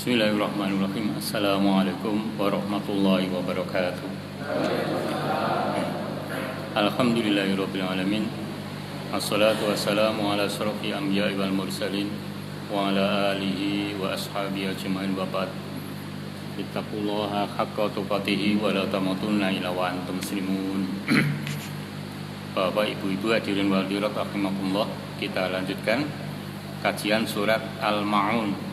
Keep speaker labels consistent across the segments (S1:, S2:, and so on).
S1: Bismillahirrahmanirrahim. Assalamualaikum warahmatullahi wabarakatuh. Alhamdulillahirabbil alamin. Assalatu wassalamu ala asyrafil anbiya'i wal mursalin wa ala alihi wa ashabihi ajmain wa ba'd. Ittaqullaha haqqa tuqatih wa la tamutunna illa wa antum muslimun. Bapak, Ibu-ibu, hadirin wal hadirat rahimakumullah, kita lanjutkan kajian surat Al-Ma'un.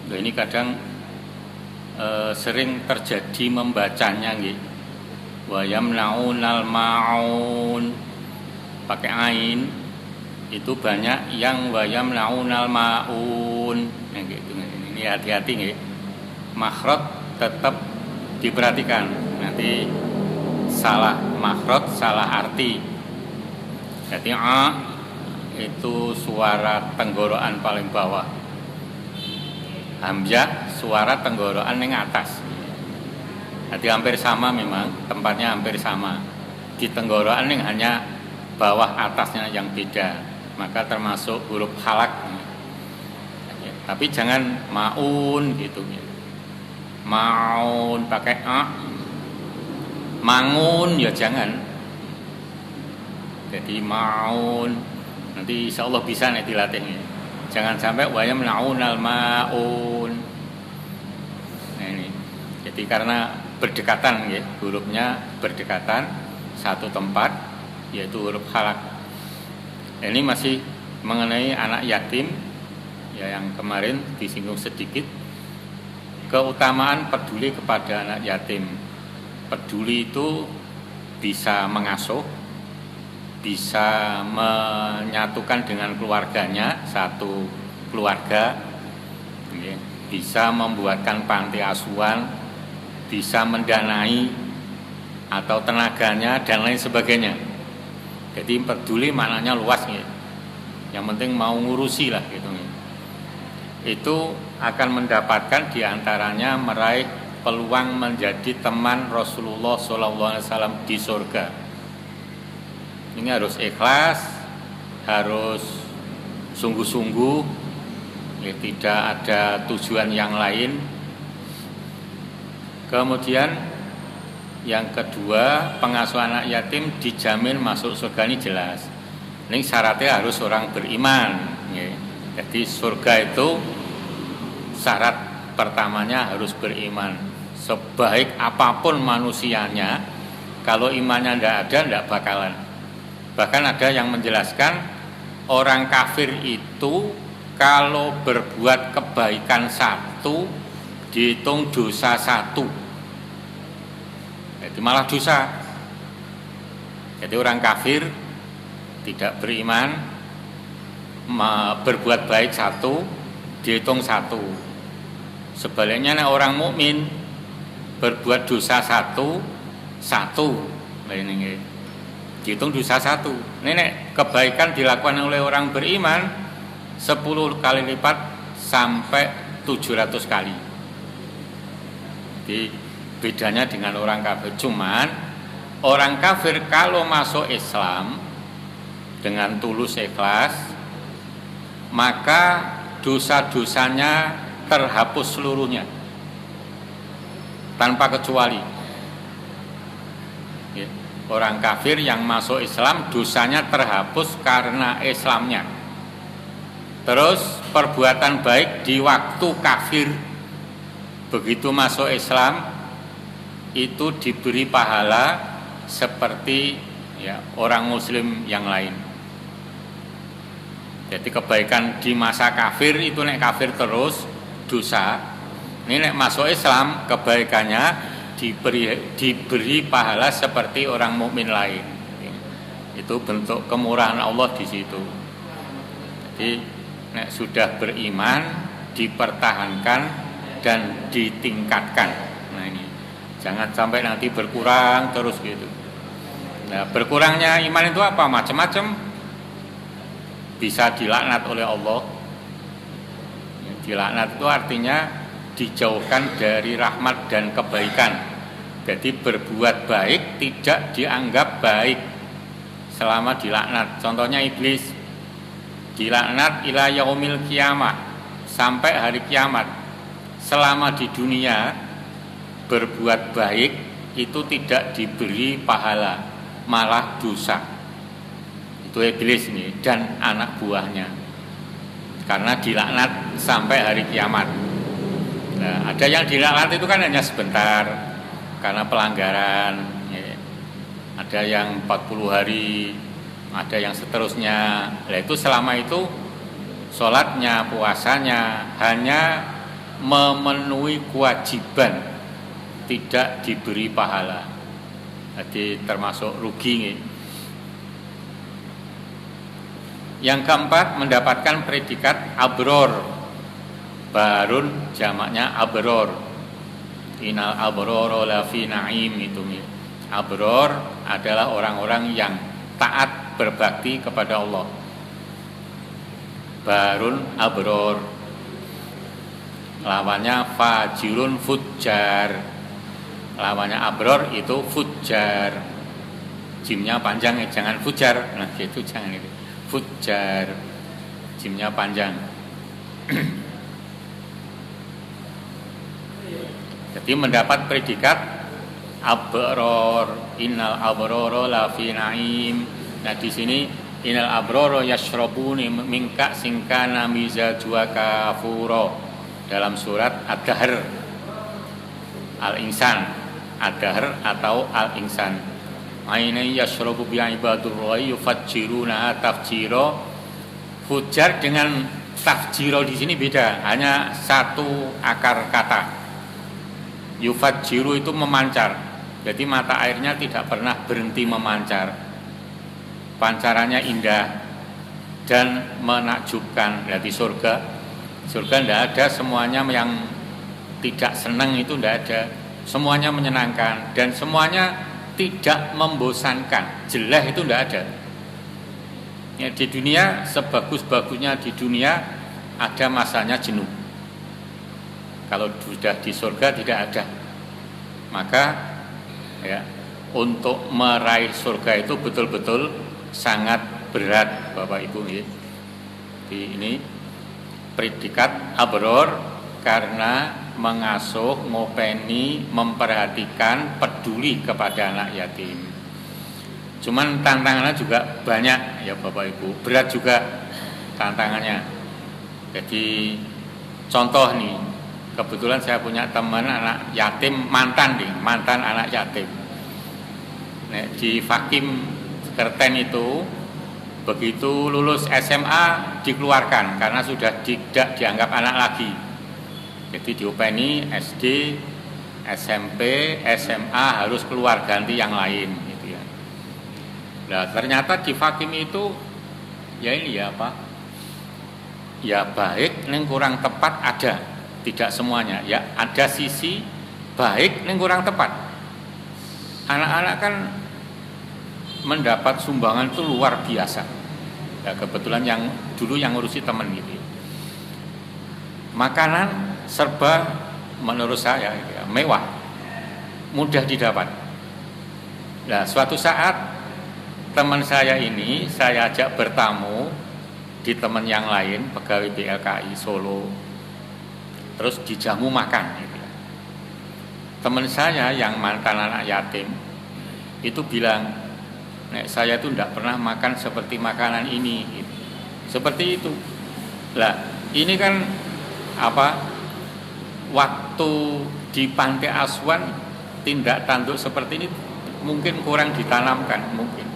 S1: Nah, ini kadang sering terjadi membacanya nggih. Wa yamnaunal ma'un pakai ain, itu banyak yang wa yamnaunal ma'un. Nah, gitu. Ini hati-hati nggih. Makhraj tetap diperhatikan. Nanti salah makhraj, salah arti. Jadi a itu suara tenggorokan paling bawah. Hamzah suara tenggorokan yang atas. Jadi hampir sama, memang tempatnya hampir sama. Di tenggorokan yang hanya bawah atasnya yang beda, maka termasuk huruf halak. Tapi jangan maun gitu. Maun pakai a. Mangun ya jangan. Jadi maun nanti insyaallah bisa nih dilatih. Jangan sampai wa yamnaunal ma'un. Nah ini. Jadi karena berdekatan ya, hurufnya berdekatan satu tempat, yaitu huruf halak. Ini masih mengenai anak yatim ya, yang kemarin disinggung sedikit. Keutamaan peduli kepada anak yatim. Peduli itu bisa mengasuh, bisa menyatukan dengan keluarganya, satu keluarga, bisa membuatkan panti asuhan, bisa mendanai atau tenaganya dan lain sebagainya. Jadi peduli maknanya luas ya. Yang penting mau ngurusi lah gitu. Itu akan mendapatkan diantaranya meraih peluang menjadi teman Rasulullah SAW di surga. Ini harus ikhlas, harus sungguh-sungguh, ya, tidak ada tujuan yang lain. Kemudian yang kedua, pengasuh anak yatim dijamin masuk surga, ini jelas. Ini syaratnya harus orang beriman. Ya. Jadi surga itu syarat pertamanya harus beriman. Sebaik apapun manusianya, kalau imannya tidak ada, tidak bakalan. Bahkan ada yang menjelaskan orang kafir itu kalau berbuat kebaikan satu dihitung dosa satu. Jadi malah dosa. Jadi orang kafir tidak beriman berbuat baik satu dihitung satu. Sebaliknya orang mukmin berbuat dosa satu ini dihitung dosa satu. Ini kebaikan dilakukan oleh orang beriman 10 kali lipat sampai 700 kali. Jadi bedanya dengan orang kafir. Cuman orang kafir kalau masuk Islam dengan tulus ikhlas, maka dosa-dosanya terhapus seluruhnya tanpa kecuali. Orang kafir yang masuk Islam dosanya terhapus karena Islamnya. Terus perbuatan baik di waktu kafir, begitu masuk Islam itu diberi pahala seperti ya, orang muslim yang lain. Jadi kebaikan di masa kafir itu nek kafir terus dosa. Ini nek masuk Islam kebaikannya diberi pahala seperti orang mukmin lain. Itu bentuk kemurahan Allah di situ. Jadi nek sudah beriman dipertahankan dan ditingkatkan. Nah ini jangan sampai nanti berkurang terus gitu. Nah, berkurangnya iman itu apa? Macam-macam. Bisa dilaknat oleh Allah. Dilaknat itu artinya dijauhkan dari rahmat dan kebaikan. Jadi berbuat baik tidak dianggap baik selama dilaknat. Contohnya iblis dilaknat ila yaumil kiamah, sampai hari kiamat. Selama di dunia berbuat baik itu tidak diberi pahala, malah dosa. Itu iblis ini dan anak buahnya, karena dilaknat sampai hari kiamat. Nah, ada yang dilaknat itu kan hanya sebentar karena pelanggaran, ya. Ada yang 40 hari, ada yang seterusnya. Nah, itu selama itu sholatnya, puasanya hanya memenuhi kewajiban, tidak diberi pahala. Jadi termasuk rugi nih. Yang keempat, mendapatkan predikat abror. Barun jamaknya abror. Innal abroro lafi na'im itu nih. Abror adalah orang-orang yang taat berbakti kepada Allah. Barun abror. Lawannya fajirun fujjar. Lawannya abror itu fujjar. Jimnya panjang, jangan fujar. Nah gitu, jangan itu. Fujjar, jimnya panjang. Jadi mendapat predikat abror. Innal abroro lafi na'im. Nah di sini innal abroro yashrabuni min ka'sin kana mizajuha kafuro. Dalam surat Ad-Dahr, Al-Insan, Ad-Dahr atau Al-Insan. Aina yashrabu bi ibadurrahi yufajjiruna tafjiro. Fujar dengan tafjiro di sini beda, hanya satu akar kata. Yufajjiru itu memancar. Jadi mata airnya tidak pernah berhenti memancar. Pancarannya indah dan menakjubkan. Jadi surga tidak ada semuanya yang tidak senang, itu tidak ada. Semuanya menyenangkan dan semuanya tidak membosankan. Jelas itu tidak ada. Ya, di dunia sebagus-bagusnya di dunia ada masanya jenuh. Kalau sudah di surga tidak ada. Maka ya, untuk meraih surga itu betul-betul sangat berat, Bapak Ibu. Di ini predikat abror karena mengasuh, ngopeni, memperhatikan, peduli kepada anak yatim. Cuman tantangannya juga banyak ya Bapak Ibu, berat juga tantangannya. Jadi contoh nih, kebetulan saya punya teman anak yatim, mantan anak yatim. Nah, di Fakim Kerten itu begitu lulus SMA dikeluarkan karena sudah tidak dianggap anak lagi. Jadi diopeni SD, SMP, SMA harus keluar ganti yang lain gitu ya. Nah, ternyata di Fakim itu ya ini ya apa? Ya baik ning kurang tepat ada, tidak semuanya. Ya ada sisi baik ning kurang tepat. Anak-anak kan mendapat sumbangan itu luar biasa. Ya, kebetulan yang dulu yang ngurusi teman gitu. Makanan serba menurut saya ya, mewah, mudah didapat. Nah, suatu saat teman saya ini saya ajak bertamu di teman yang lain, pegawai BLKI Solo, terus dijamu makan gitu. Teman saya yang mantan anak yatim itu bilang, "Nek saya tuh tidak pernah makan seperti makanan ini gitu. Seperti itu. Lah ini kan apa, waktu di Pantai Asuhan tindak tanduk seperti ini mungkin kurang ditanamkan mungkin.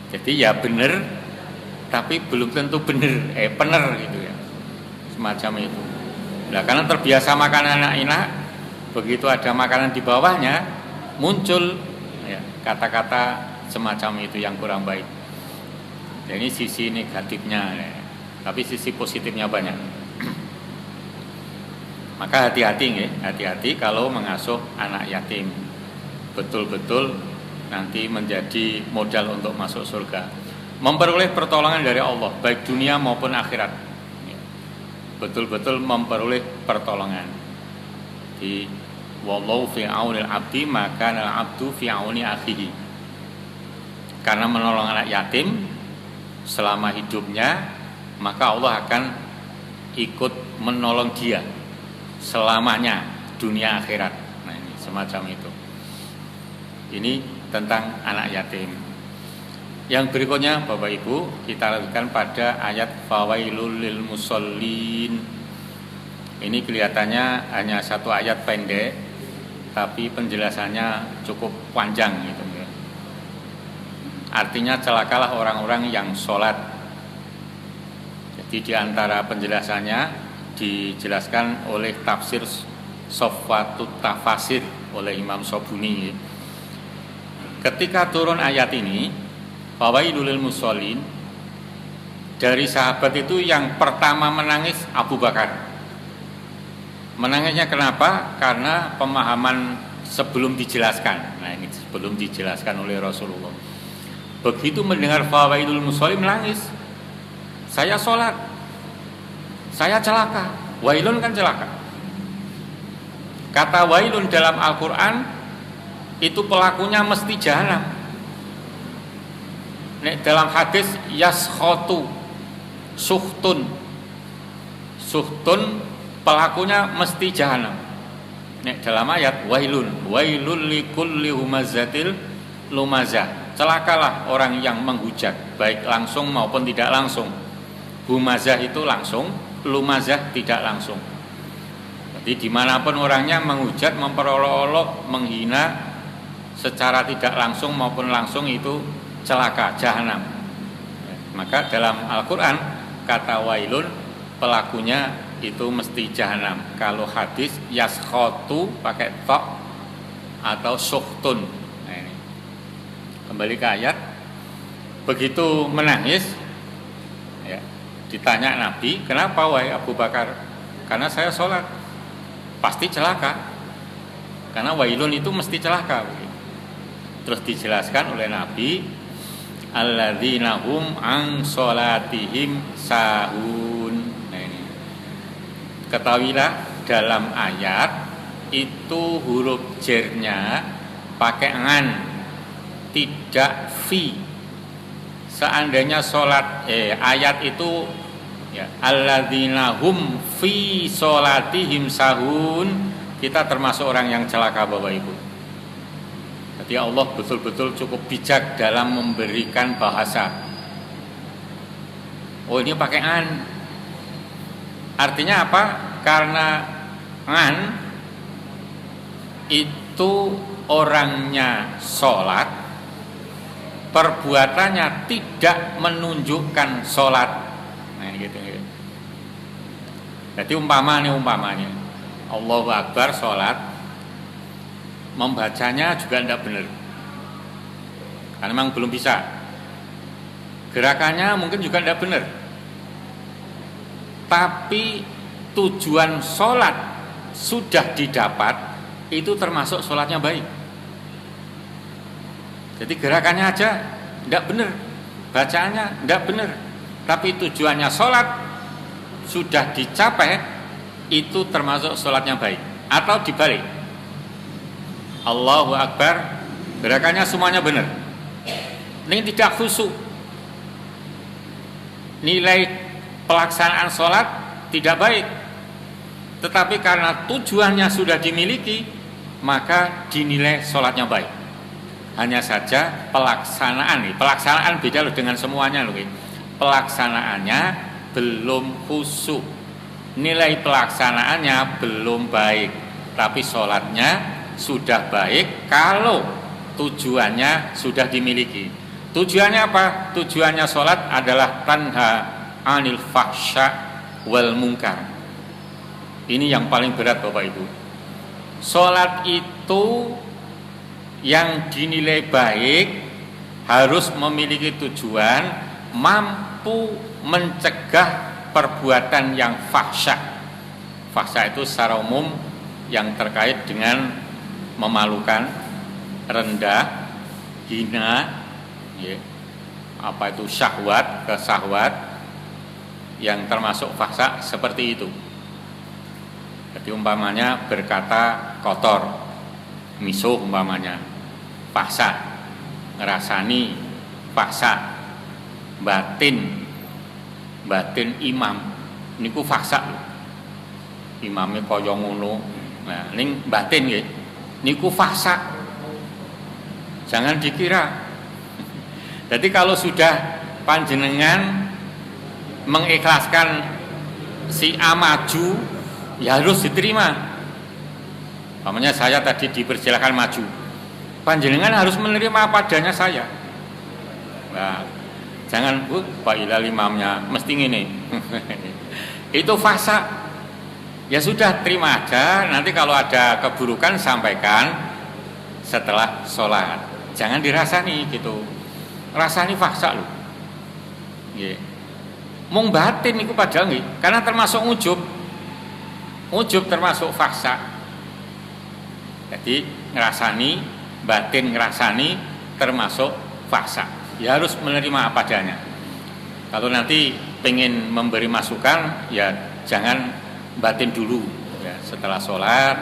S1: Jadi ya benar, tapi belum tentu benar, benar gitu ya, semacam itu. Nah karena terbiasa makan enak-enak, begitu ada makanan di bawahnya muncul ya, kata-kata semacam itu yang kurang baik. Jadi sisi negatifnya ya. Tapi sisi positifnya banyak. Maka hati-hati hati-hati kalau mengasuh anak yatim. Betul-betul nanti menjadi modal untuk masuk surga. Memperoleh pertolongan dari Allah baik dunia maupun akhirat. Betul-betul memperoleh pertolongan. Di wallahu fi aunil abdi maka al abdu fi auni akhihi. Karena menolong anak yatim selama hidupnya, maka Allah akan ikut menolong dia selamanya dunia akhirat. Nah, ini semacam itu. Ini tentang anak yatim. Yang berikutnya Bapak Ibu, kita lanjutkan pada ayat fawailul lil musallin. Ini kelihatannya hanya satu ayat pendek, tapi penjelasannya cukup panjang gitu ya. Artinya celakalah orang-orang yang sholat. Jadi di antara penjelasannya dijelaskan oleh tafsir Sofwatut Tafasir oleh Imam Sobuni. Ketika turun ayat ini, fawailul lil musallin, dari sahabat itu yang pertama menangis Abu Bakar. Menangisnya kenapa? Karena pemahaman sebelum dijelaskan. Nah, ini sebelum dijelaskan oleh Rasulullah. Begitu mendengar fawailul musallin menangis. Saya sholat, saya celaka. Wailun kan celaka. Kata wailun dalam Al-Quran itu pelakunya mesti jahanam. Dalam hadis yaskhotu suhtun pelakunya mesti jahanam. Dalam ayat wailul likulli humazatil lumazah, celakalah orang yang menghujat baik langsung maupun tidak langsung. Humazah itu langsung, lumazah tidak langsung. Jadi dimanapun orangnya menghujat, memperolok-olok, menghina secara tidak langsung maupun langsung itu celaka, jahanam. Maka dalam Al-Quran kata wailun pelakunya itu mesti jahanam. Kalau hadis yaskhotu pakai tok atau suhtun. Nah, ini. Kembali ke ayat. Begitu menangis ya, ditanya Nabi, kenapa wahai Abu Bakar? Karena saya sholat. Pasti celaka. Karena wailun itu mesti celaka. Terus dijelaskan oleh Nabi, alladzina hum an sholatihim sahun. Nah, ini. Ketahuilah dalam ayat itu huruf jernya pakai ngan, tidak fi. Seandainya sholat ayat itu ya, alladzina hum fi sholatihim sahun, kita termasuk orang yang celaka Bapak Ibu. Jadi Allah betul-betul cukup bijak dalam memberikan bahasa. Oh, ini pakai an. Artinya apa? Karena an itu orangnya sholat, perbuatannya tidak menunjukkan sholat. Nah, gitu. Jadi umpamanya Allahu Akbar sholat, membacanya juga tidak benar, karena memang belum bisa. Gerakannya mungkin juga tidak benar, tapi tujuan sholat sudah didapat, itu termasuk sholatnya baik. Jadi gerakannya aja tidak benar, bacaannya tidak benar, tapi tujuannya sholat sudah dicapai, itu termasuk sholatnya baik. Atau dibalik, Allahu Akbar, gerakannya semuanya benar, ini tidak khusyuk, nilai pelaksanaan sholat tidak baik. Tetapi karena tujuannya sudah dimiliki, maka dinilai sholatnya baik. Hanya saja pelaksanaan beda loh dengan semuanya loh. Pelaksanaannya belum khusyuk, nilai pelaksanaannya belum baik, tapi sholatnya sudah baik kalau tujuannya sudah dimiliki. Tujuannya apa? Tujuannya sholat adalah tanha anil fahsya wal munkar. Ini yang paling berat Bapak Ibu. Sholat itu yang dinilai baik harus memiliki tujuan mampu mencegah perbuatan yang fahsya. Fahsya itu secara umum yang terkait dengan memalukan, rendah, hina, ya, apa itu syahwat, kesahwat, yang termasuk fahsya seperti itu. Jadi umpamanya berkata kotor, misuh umpamanya, fahsya, ngerasani, fahsya, batin imam, niku fasa. Imame kaya ngono. Nah, ning batin nggih niku fasa. Jangan dikira. Jadi kalau sudah panjenengan mengikhlaskan si A maju, ya harus diterima. Namanya saya tadi dipersilakan maju, panjenengan harus menerima apa adanya saya. Nah, jangan Pak Ilal imamnya mesti ngene. Itu fasa. Ya sudah, terima aja. Nanti kalau ada keburukan sampaikan setelah sholat. Jangan dirasani gitu. Rasani fasa loh. Nggih. Mung batin niku padahal nggih, karena termasuk ujub. Ujub termasuk fasa. Jadi ngrasani, batin ngrasani termasuk fasa. Ya harus menerima apa adanya. Kalau nanti pengen memberi masukan, ya jangan batin dulu. Ya, setelah sholat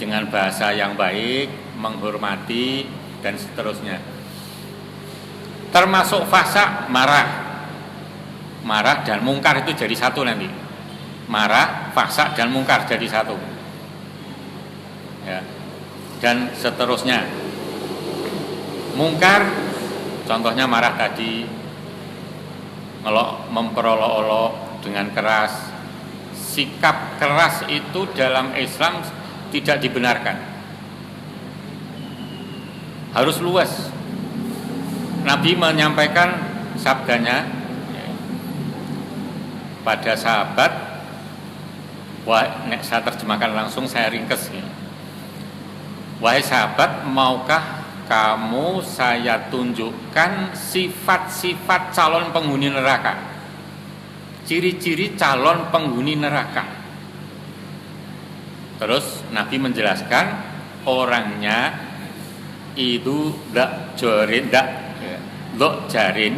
S1: dengan bahasa yang baik, menghormati dan seterusnya. Termasuk fasa marah. Marah dan mungkar itu jadi satu nanti. Marah, fasa dan mungkar jadi satu. Ya. Dan seterusnya. Mungkar contohnya marah tadi, ngelok, memperolok-olok dengan keras. Sikap keras itu dalam Islam tidak dibenarkan. Harus luas. Nabi menyampaikan sabdanya pada sahabat. Wah, nek saya terjemahkan langsung, saya ringkes ya. Wahai sahabat, maukah kamu saya tunjukkan sifat-sifat calon penghuni neraka? Ciri-ciri calon penghuni neraka. Terus Nabi menjelaskan orangnya itu dak jorin, dok jarin,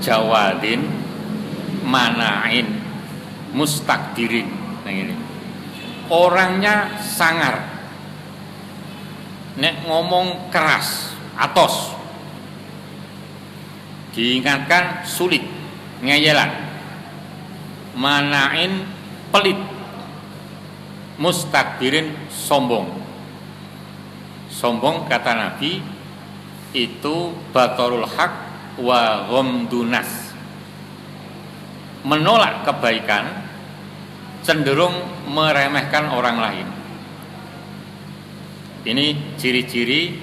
S1: jawadin, manain, mustakbirin. Nah ini. Orangnya sangar. Nek ngomong keras, atos. Diingatkan sulit, ngeyelan. Manain pelit, mustakbirin sombong. Sombong kata Nabi itu batorul haq wa ghamdunas, menolak kebaikan, cenderung meremehkan orang lain. Ini ciri-ciri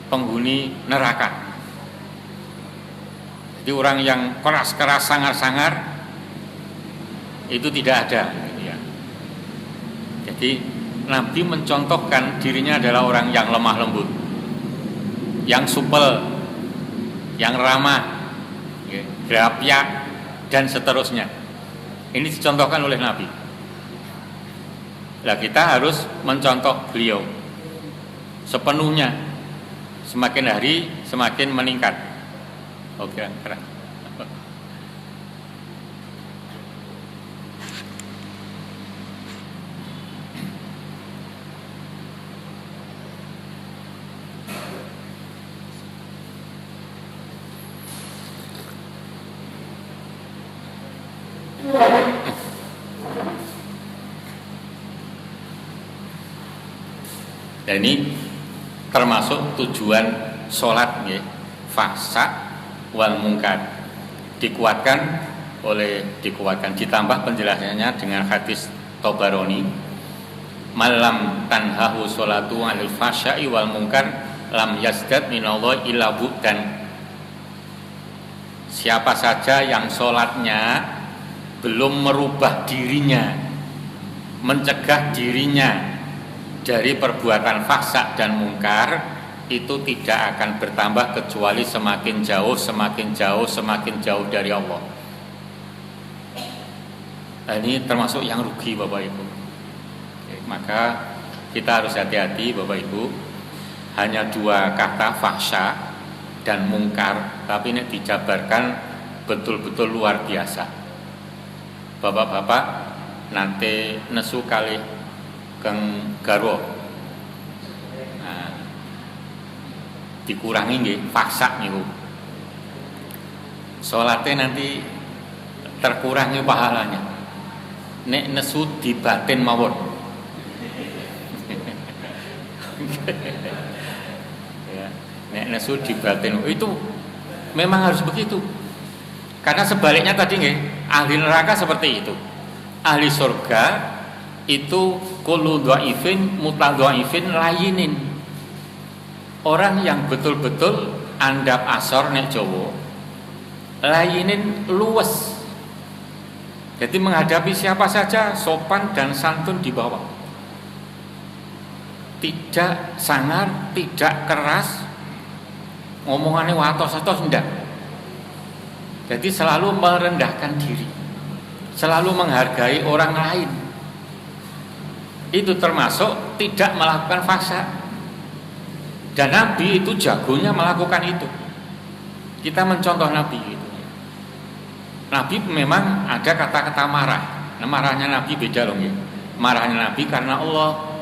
S1: penghuni neraka. Jadi orang yang keras-keras, sangar-sangar itu tidak ada. Jadi Nabi mencontohkan dirinya adalah orang yang lemah lembut, yang supel, yang ramah, grapyak, dan seterusnya. Ini dicontohkan oleh Nabi. Nah, kita harus mencontoh beliau sepenuhnya. Semakin hari semakin meningkat. Oke, keren. Dan ini termasuk tujuan sholat ya, fasa wal mungkar. Dikuatkan ditambah penjelasannya dengan hadis Tabarani, malam tanhahu sholatu anil fasya'i wal mungkar lam yazdad minallahi illa bu'dan. Siapa saja yang sholatnya belum merubah dirinya, mencegah dirinya dari perbuatan fahsya dan mungkar, itu tidak akan bertambah kecuali semakin jauh, semakin jauh, semakin jauh dari Allah. Nah, ini termasuk yang rugi Bapak Ibu. Maka kita harus hati-hati Bapak Ibu. Hanya dua kata fahsya dan mungkar, tapi ini dijabarkan betul-betul luar biasa. Bapak-bapak nanti nesu kali keng garwa, nah, dikurangi nggih fahsya niku. Salate nanti terkurangi pahalanya. nek nesu di batin mawon. Ya, nek nesu di batin itu memang harus begitu. Karena sebaliknya tadi nggih, ahli neraka seperti itu. Ahli surga itu kullu dhaifin mutadhaifin layinin. Orang yang betul-betul andap asor nek Jawa, layinin luwes. Jadi menghadapi siapa saja sopan dan santun di bawah. Tidak sangar, tidak keras, ngomongannya watos-watos ndak. Jadi selalu merendahkan diri, selalu menghargai orang lain. Itu termasuk tidak melakukan fahsya. Dan Nabi itu jagonya melakukan itu. Kita mencontoh Nabi itu. Nabi memang ada kata-kata marah. Nah, marahnya Nabi beda loh ya. Marahnya Nabi karena Allah,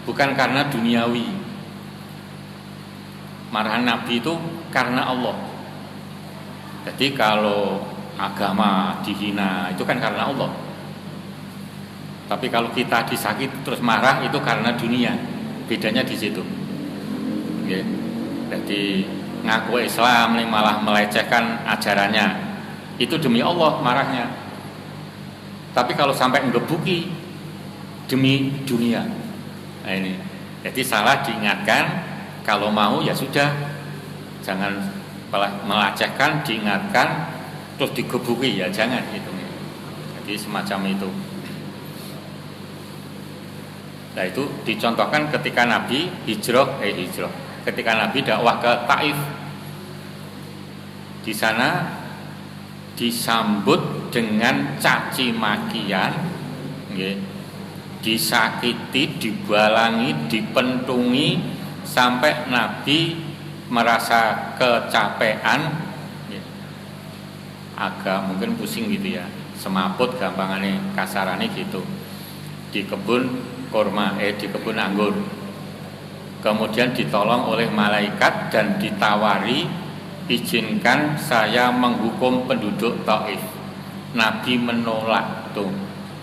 S1: bukan karena duniawi. Marahan Nabi itu karena Allah. Jadi kalau agama dihina itu kan karena Allah. Tapi kalau kita disakiti terus marah itu karena dunia. Bedanya di situ. Ya. Jadi ngaku Islam ini malah melecehkan ajarannya. Itu demi Allah marahnya. Tapi kalau sampai ngebuki demi dunia. Nah ini. Jadi salah diingatkan, kalau mau ya sudah. Jangan melecehkan, diingatkan terus digebuki ya jangan gitu. Jadi semacam itu. Nah itu dicontohkan ketika Nabi hijrah. Ketika Nabi dakwah ke Taif, di sana disambut dengan caci makian, disakiti, dibalangi, dipentungi, sampai Nabi merasa kecapean, agak mungkin pusing gitu ya, semaput gampangannya, kasarannya gitu, di kebun kurma, di kebun anggur. Kemudian ditolong oleh malaikat dan ditawari, izinkan saya menghukum penduduk Taif. Nabi menolak tuh,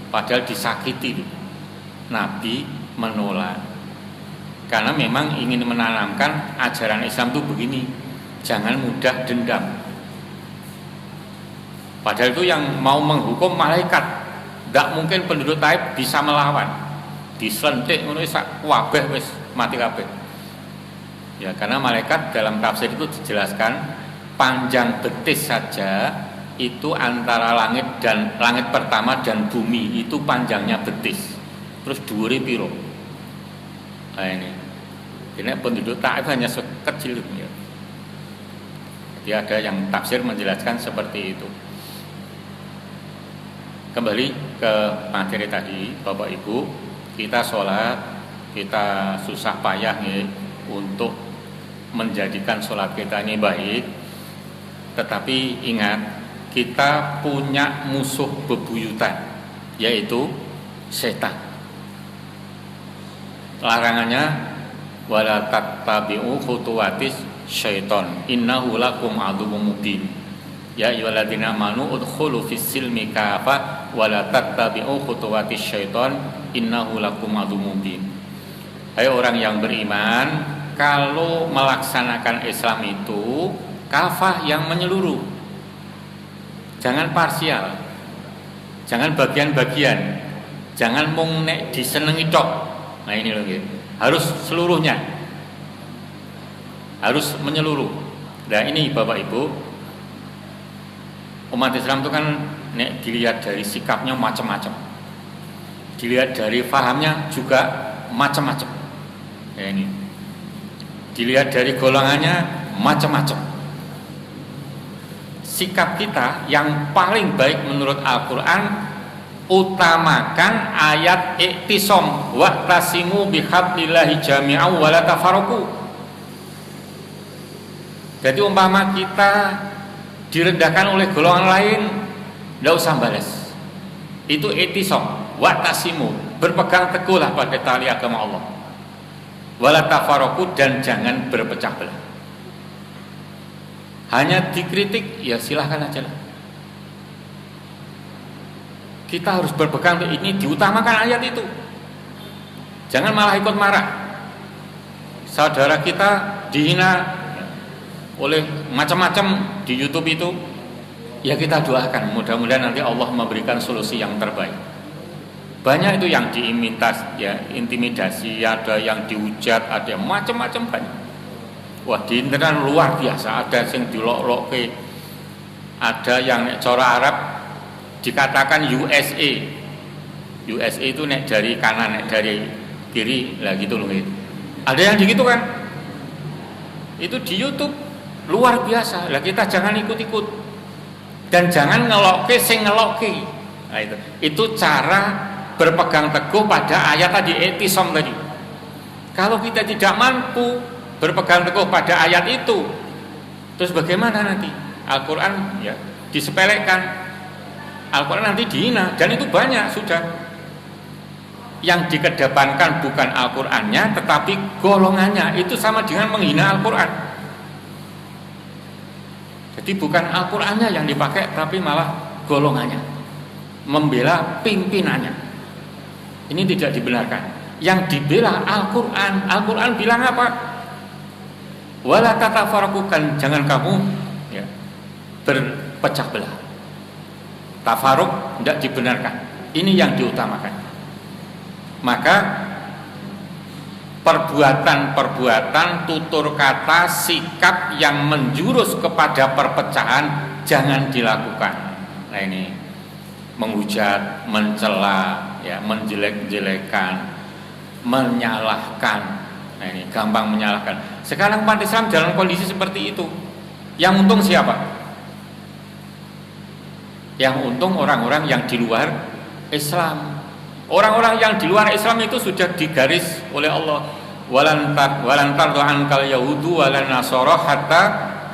S1: padahal disakiti. Nabi menolak karena memang ingin menanamkan ajaran Islam itu begini, jangan mudah dendam. Padahal itu yang mau menghukum malaikat, gak mungkin penduduk Taif bisa melawan. Diselentik ngono sak wabeh wis mati kabeh. Ya karena malaikat dalam tafsir itu dijelaskan panjang betis saja itu antara langit pertama dan bumi itu panjangnya betis. Terus dhuwure piro? Nah ini. Ini penduduk Taif hanya sekecil itu ya. Jadi ada yang tafsir menjelaskan seperti itu. Kembali ke materi tadi, Bapak Ibu, kita sholat, kita susah payah nih untuk menjadikan sholat kita ini baik. Tetapi ingat, kita punya musuh bebuyutan, yaitu setan. Larangannya wala tattabi'u khutuwatis syaiton innahu lakum aduwwum mubin. Ya ayyuhalladzina amanu udkhulu fis silmi kafah wala tattabi'u khutuwatis syaiton innahu lakum aduwwum mubin. Hai orang yang beriman, kalau melaksanakan Islam itu kafah yang menyeluruh. Jangan parsial. Jangan bagian-bagian. Jangan mung nek disenengi tok. Nah ini loh gitu. Harus seluruhnya. Harus menyeluruh. Nah ini Bapak Ibu, umat Islam itu kan nek dilihat dari sikapnya macam-macam. Dilihat dari fahamnya juga macam-macam. Ya ini. Dilihat dari golongannya macam-macam. Sikap kita yang paling baik menurut Al-Quran, utamakan ayat iktisom wa'tasimu bihablillahi jami'an wa la tafarraqu. Jadi umpama kita direndahkan oleh golongan lain, tidak usah balas. Itu iktisom wa'tasimu, berpegang teguhlah pada tali agama Allah. Wa la tafarraqu, dan jangan berpecah belah. Hanya dikritik, ya silahkan aja lah. Kita harus berpegang untuk ini, diutamakan ayat itu. Jangan malah ikut marah. Saudara kita dihina oleh macam-macam di YouTube itu, ya kita doakan mudah-mudahan nanti Allah memberikan solusi yang terbaik. Banyak itu yang intimidasi, ada yang dihujat, ada yang macam-macam banyak. Wah, di internet luar biasa, ada yang dilok-lok ke, ada yang cara Arab dikatakan USA. USA itu nek dari kanan, nek dari kiri, lah gitu loh. Ada yang gitu kan? Itu di YouTube luar biasa. Lah kita jangan ikut-ikut dan jangan ngelokke sing ngelokke. Nah, itu cara berpegang teguh pada ayat tadi, etisom tadi. Kalau kita tidak mampu berpegang teguh pada ayat itu, terus bagaimana nanti? Al-Quran ya disepelekan, Al-Quran nanti dihina, dan itu banyak sudah. Yang dikedepankan bukan Al-Qurannya, tetapi golongannya, itu sama dengan menghina Al-Quran. Jadi bukan Al-Qurannya yang dipakai, tapi malah golongannya, membela pimpinannya. Ini tidak dibenarkan. Yang dibela Al-Quran. Al-Quran bilang apa? Wala tatafarruqan, jangan kamu ya, berpecah belah. Tafaruk tidak dibenarkan. Ini yang diutamakan. Maka perbuatan-perbuatan, tutur kata, sikap yang menjurus kepada perpecahan jangan dilakukan. Nah ini menghujat, mencela, ya, menjelek-jelekan, menyalahkan. Nah ini gampang menyalahkan. Sekarang umat Islam dalam kondisi seperti itu. Yang untung siapa? Yang untung orang-orang yang di luar Islam. Orang-orang yang di luar Islam itu sudah digaris oleh Allah. Walan tardu ankal yahudu walan nasara hatta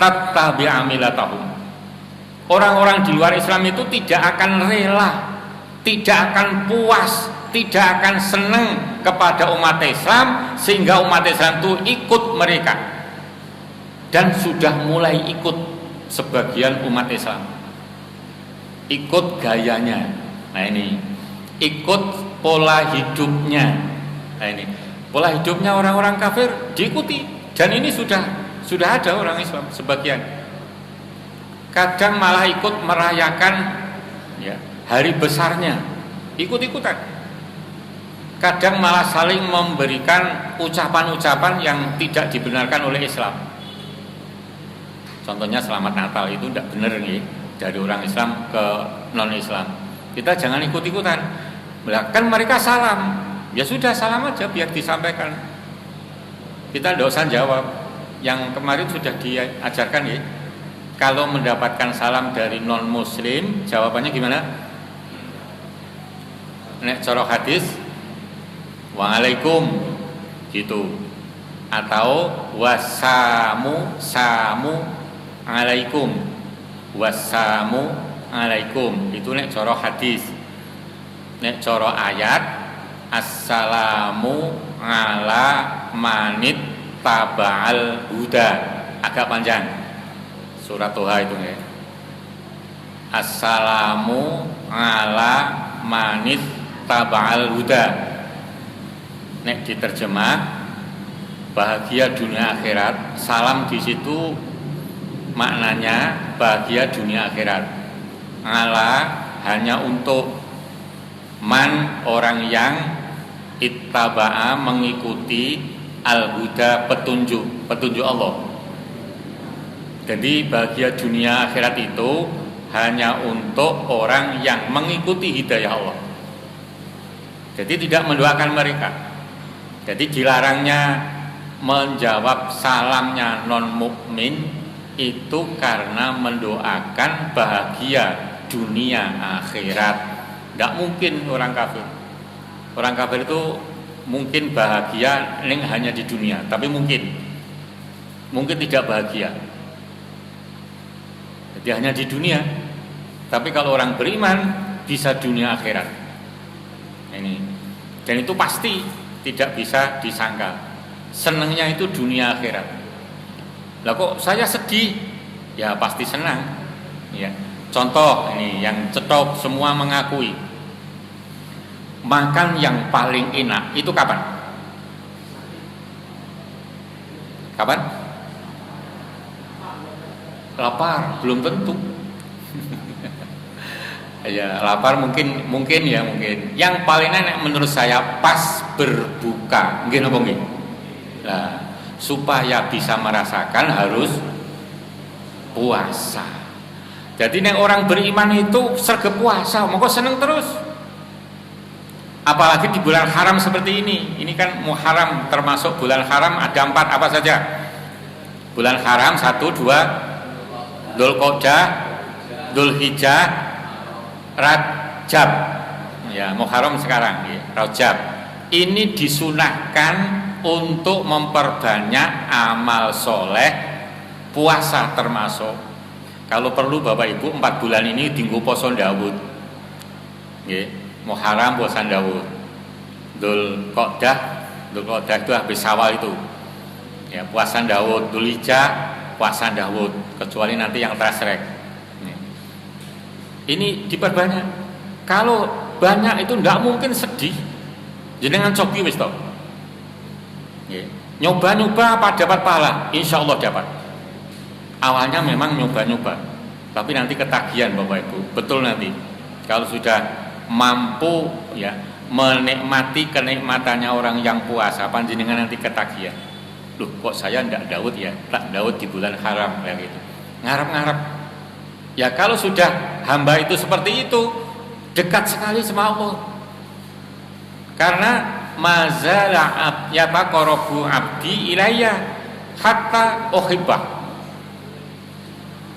S1: tattabi'a millatahum. Orang-orang di luar Islam itu tidak akan rela, tidak akan puas, tidak akan senang kepada umat Islam sehingga umat Islam itu ikut mereka. Dan sudah mulai ikut sebagian umat Islam. Ikut gayanya. Nah ini, ikut pola hidupnya. Nah ini, pola hidupnya orang-orang kafir diikuti, dan ini sudah ada orang Islam sebagian. Kadang malah ikut merayakan ya, hari besarnya, ikut-ikutan. Kadang malah saling memberikan ucapan-ucapan yang tidak dibenarkan oleh Islam. Contohnya selamat Natal itu tidak benar nih, dari orang Islam ke non-Islam. Kita jangan ikut-ikutan. Bahkan mereka salam, ya sudah salam aja biar disampaikan. Kita tidak usah jawab. Yang kemarin sudah diajarkan ya, kalau mendapatkan salam dari non-Muslim, jawabannya gimana? Nek cara hadis, waalaikum gitu, atau samu alaikum, wasamu alaikum. Itu nek cara hadis. Nek cara ayat, assalamu ala manit taba'al huda. Agak panjang surat Toha itu ya. Assalamu ala manit taba'al huda. Nek diterjemah bahagia dunia akhirat, salam di situ maknanya bahagia dunia akhirat. Ala hanya untuk man, orang yang ittaba'a, mengikuti al-huda, petunjuk Allah. Jadi bahagia dunia akhirat itu hanya untuk orang yang mengikuti hidayah Allah. Jadi tidak mendoakan mereka. Jadi dilarangnya menjawab salamnya non-mukmin itu karena mendoakan bahagia dunia akhirat. Tidak mungkin orang kafir. Orang kafir itu mungkin bahagia hanya di dunia, tapi mungkin tidak bahagia. Jadi hanya di dunia. Tapi kalau orang beriman bisa dunia akhirat. Ini, dan itu pasti tidak bisa disangkal. Senangnya itu dunia akhirat. Lah kok saya sedih? Ya pasti senang. Ya. Contoh ini yang cetok semua mengakui. makan yang paling enak itu kapan? Kapan? Lapar, belum tentu. Ya, lapar mungkin. Yang paling enak menurut saya pas berbuka. Nggih napa nggih? Nah, supaya bisa merasakan harus puasa. Jadi nek orang beriman itu sergap puasa, mongko seneng terus. Apalagi di bulan haram seperti ini. Ini kan Muharram, termasuk bulan haram ada 4 apa saja? Bulan haram 1, 2, Dzulqa'dah, Dzulhijjah, Rajab. Ya, Muharram sekarang ya, Rajab. Ini disunahkan untuk memperbanyak amal soleh, puasa termasuk. Kalau perlu Bapak Ibu 4 bulan ini dinggo poso Daud. Nggih. Muharram puasa Daud, Dzulqa'dah itu habis Syawal itu. Ya, puasa Daud, Dzulhijjah puasa Daud, kecuali nanti yang terasrek. Ini diperbanyak. Kalau banyak itu tidak mungkin sedih. Jenengan cobi wis to. Nyoba-nyoba apa dapat pahala? Insya Allah dapat. Awalnya memang nyoba-nyoba, tapi nanti ketagihan Bapak Ibu. Betul nanti. Kalau sudah mampu ya menikmati kenikmatannya orang yang puasa, panjenengan nanti ketagihan. Loh, kok saya ndak Daud ya? Tak Daud di bulan haram kayak gitu. Ngarep-ngarep. Ya kalau sudah hamba itu seperti itu, dekat sekali sama Allah. Karena mazala yataqarrabu abdi ilayya hatta uhibbah.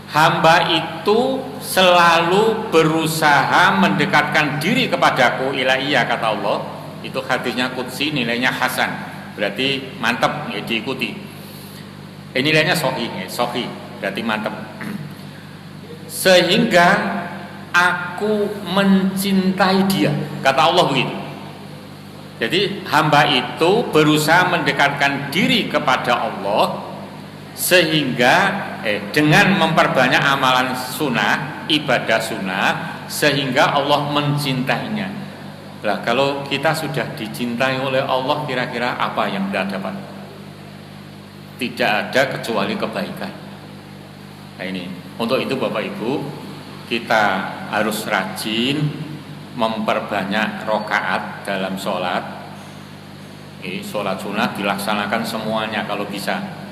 S1: Hamba itu selalu berusaha mendekatkan diri kepadaku ilaiyah, kata Allah. Itu hadisnya qudsi, nilainya hasan, berarti mantap ya, diikuti. Ini nilainya sahih, berarti mantap. Sehingga aku mencintai dia, kata Allah begitu. Jadi hamba itu berusaha mendekatkan diri kepada Allah sehingga dengan memperbanyak amalan sunnah, ibadah sunnah, sehingga Allah mencintainya. Nah, kalau kita sudah dicintai oleh Allah, kira-kira apa yang kita dapat? Tidak ada kecuali kebaikan. Nah ini, untuk itu Bapak Ibu, kita harus rajin memperbanyak rakaat dalam sholat. Sholat sunnah dilaksanakan semuanya kalau bisa.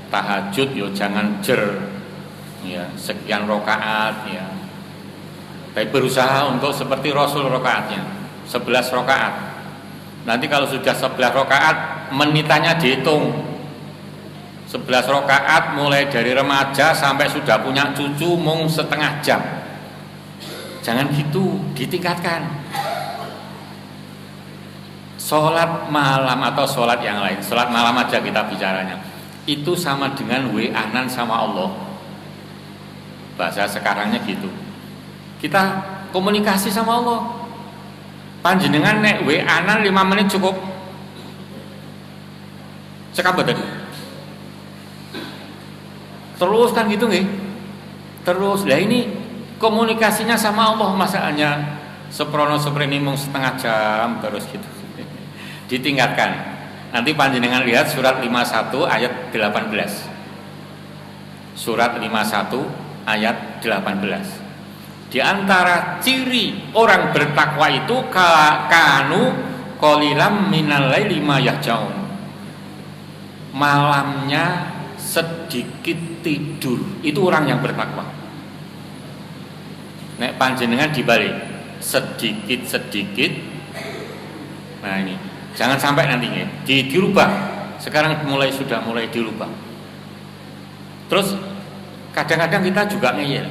S1: Tahajud yo jangan ya sekian rakaat ya. Tapi berusaha untuk seperti Rasul rakaatnya 11 rakaat. Nanti kalau sudah 11 rakaat menitannya dihitung. 11 rakaat mulai dari remaja sampai sudah punya cucu mung setengah jam. Jangan gitu, ditingkatkan. Sholat malam atau sholat yang lain, sholat malam aja kita bicaranya, itu sama dengan WA-an sama Allah. Bahasa sekarangnya gitu. Kita komunikasi sama Allah. Panjenengan nek WA-an 5 menit cukup. Sekabetan. Terus kan gitu nggih. Terus lah ini komunikasinya sama Allah, masalahnya seprono seprene mung setengah jam terus gitu. Ditingkatkan. Nanti panjenengan lihat surat 51 ayat 18. Surat 51 ayat 18. Di antara ciri orang bertakwa itu kanu qalilam minal laili ma yahjaun. Malamnya sedikit tidur. Itu orang yang bertakwa. Nek panjenengan dibalik sedikit-sedikit. Nah ini jangan sampai nantinya dirubah. Sekarang sudah mulai dirubah. Terus kadang-kadang kita juga ngeyel.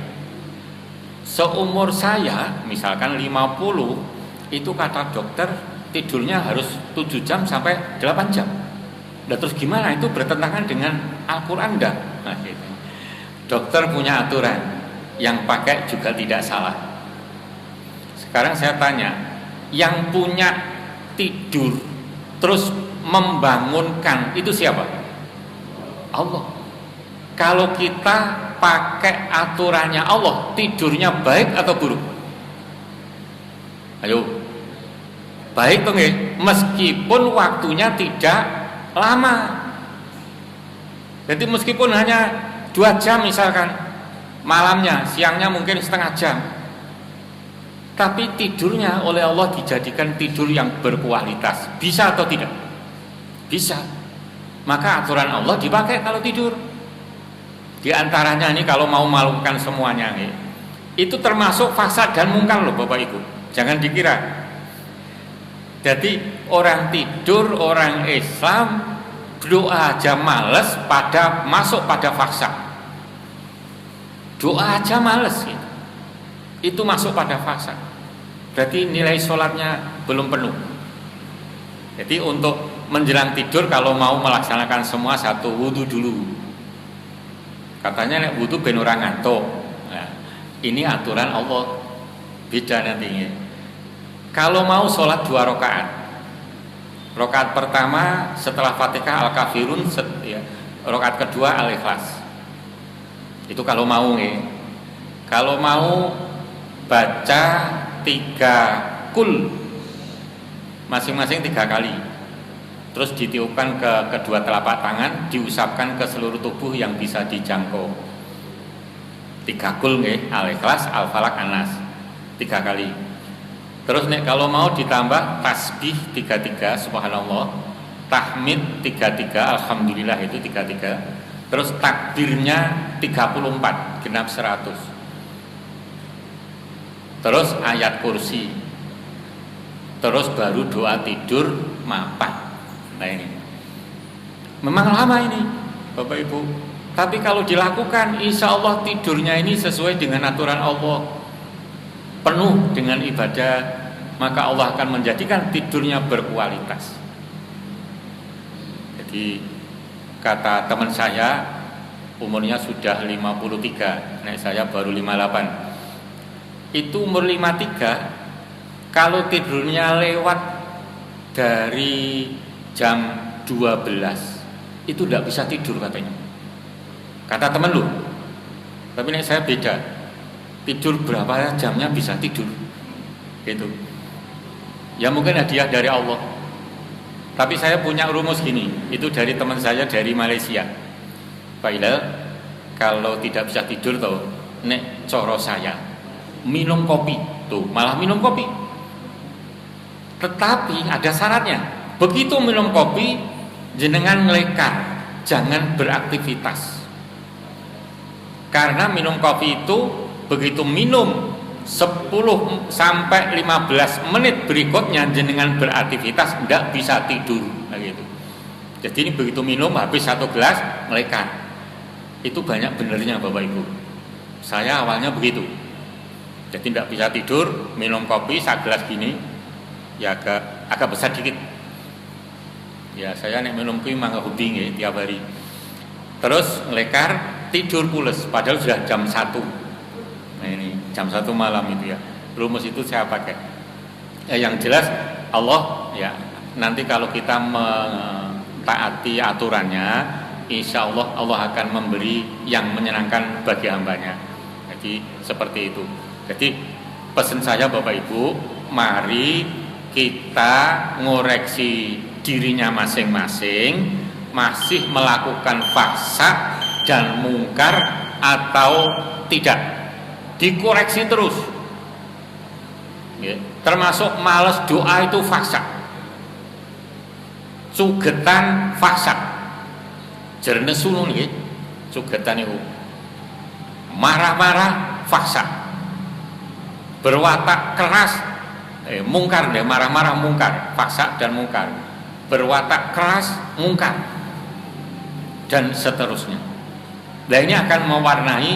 S1: Seumur saya misalkan 50, itu kata dokter tidurnya harus 7 jam sampai 8 jam. Nah, terus gimana? Itu bertentangan dengan Al-Quran enggak? Nah, gitu. Dokter punya aturan, yang pakai juga tidak salah. Sekarang saya tanya, yang punya tidur terus membangunkan itu siapa? Allah. Kalau kita pakai aturannya Allah, tidurnya baik atau buruk? Ayo. Baik tuh nggih, meskipun waktunya tidak lama. Jadi meskipun hanya 2 jam misalkan malamnya, siangnya mungkin setengah jam, tapi tidurnya oleh Allah dijadikan tidur yang berkualitas. Bisa atau tidak? Bisa. Maka aturan Allah dipakai kalau tidur. Di antaranya ini kalau mau melakukan semuanya nih, itu termasuk fasad dan mungkar loh Bapak Ibu. Jangan dikira. Jadi orang tidur, orang Islam doa aja males pada masuk pada fasad. Doa aja males gitu. Itu masuk pada fasad. Berarti nilai sholatnya belum penuh. Jadi untuk menjelang tidur kalau mau melaksanakan semua, satu wudu dulu. Katanya nek wudu ben ora ngantuk. Nah, ini aturan Allah. Beda nantinya. Kalau mau sholat 2 rakaat. Rakaat pertama setelah Fatihah Al-Kafirun, ya. Rakaat kedua Al-Ikhlas. Itu kalau mau nih. Kalau mau baca 3 kul masing-masing 3 kali. Terus ditiupkan ke kedua telapak tangan, diusapkan ke seluruh tubuh yang bisa dijangkau. 3 kul nggih, Al-Ikhlas, Al-Falaq, An-Nas. 3 kali. Terus nek kalau mau ditambah tasbih 33 subhanallah, tahmid 33 alhamdulillah itu 33. Terus takbirnya 34 genap 100. Terus ayat kursi. Terus baru doa tidur mapan. Nah ini memang lama ini Bapak Ibu. Tapi kalau dilakukan insya Allah tidurnya ini sesuai dengan aturan Allah, penuh dengan ibadah, maka Allah akan menjadikan tidurnya berkualitas. Jadi kata teman saya umurnya sudah 53, nek saya baru 58. Itu umur 53 kalau tidurnya lewat dari jam 12 itu tidak bisa tidur katanya. Kata teman lu. Tapi nek saya beda. Tidur berapa jamnya bisa tidur gitu. Ya mungkin hadiah dari Allah. Tapi saya punya rumus gini, itu dari teman saya dari Malaysia. Pak Ilal, kalau tidak bisa tidur tuh, nek coro saya minum kopi tuh, malah minum kopi. Tetapi ada syaratnya. Begitu minum kopi, jenengan ngelekar, jangan beraktivitas. Karena minum kopi itu begitu minum 10 sampai 15 menit berikutnya jenengan beraktivitas tidak bisa tidur gitu. Jadi ini begitu minum habis 1 gelas melekar. Itu banyak benernya Bapak Ibu. Saya awalnya begitu. Jadi tidak bisa tidur, minum kopi 1 gelas gini ya agak besar dikit. Ya saya nek minum kopi mangga hobi nggih tiap hari. Terus melekar tidur pules padahal sudah jam 1. Nah ini jam 1 malam itu ya. Rumus itu saya pakai. Yang jelas Allah ya nanti kalau kita mentaati aturannya, insya Allah Allah akan memberi yang menyenangkan bagi hambanya. Jadi seperti itu. Jadi pesan saya Bapak Ibu, mari kita ngoreksi dirinya masing-masing, masih melakukan fasad dan mungkar atau tidak. Dikoreksi terus ya. Termasuk malas doa itu fasad, sugetan fasad, jernih sunun ya. Sugetan itu marah-marah fasad, berwatak keras mungkar deh, marah-marah mungkar, fasad dan mungkar, berwatak keras mungkar, dan seterusnya. Nah ini akan mewarnai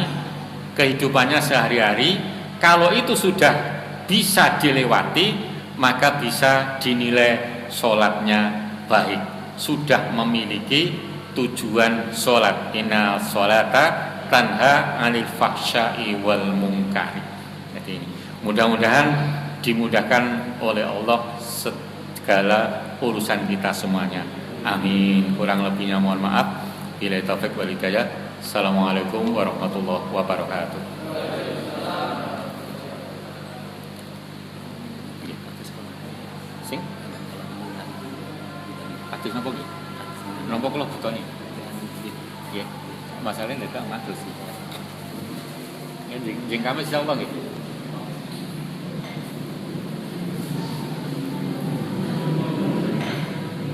S1: kehidupannya sehari-hari. Kalau itu sudah bisa dilewati, maka bisa dinilai sholatnya baik, sudah memiliki tujuan sholat. Innal sholata tanha 'anil fahsya'i wal munkari. Jadi mudah-mudahan dimudahkan oleh Allah segala urusan kita semuanya. Amin. Kurang lebihnya mohon maaf. Billahi taufik wal hidayah. Assalamualaikum warahmatullahi wabarakatuh. Sing Kados napa nggih? Napa kula buka nih? Nggih. Masalahnya ndak matur sih. Nggih, jeng kami insyaallah nggih.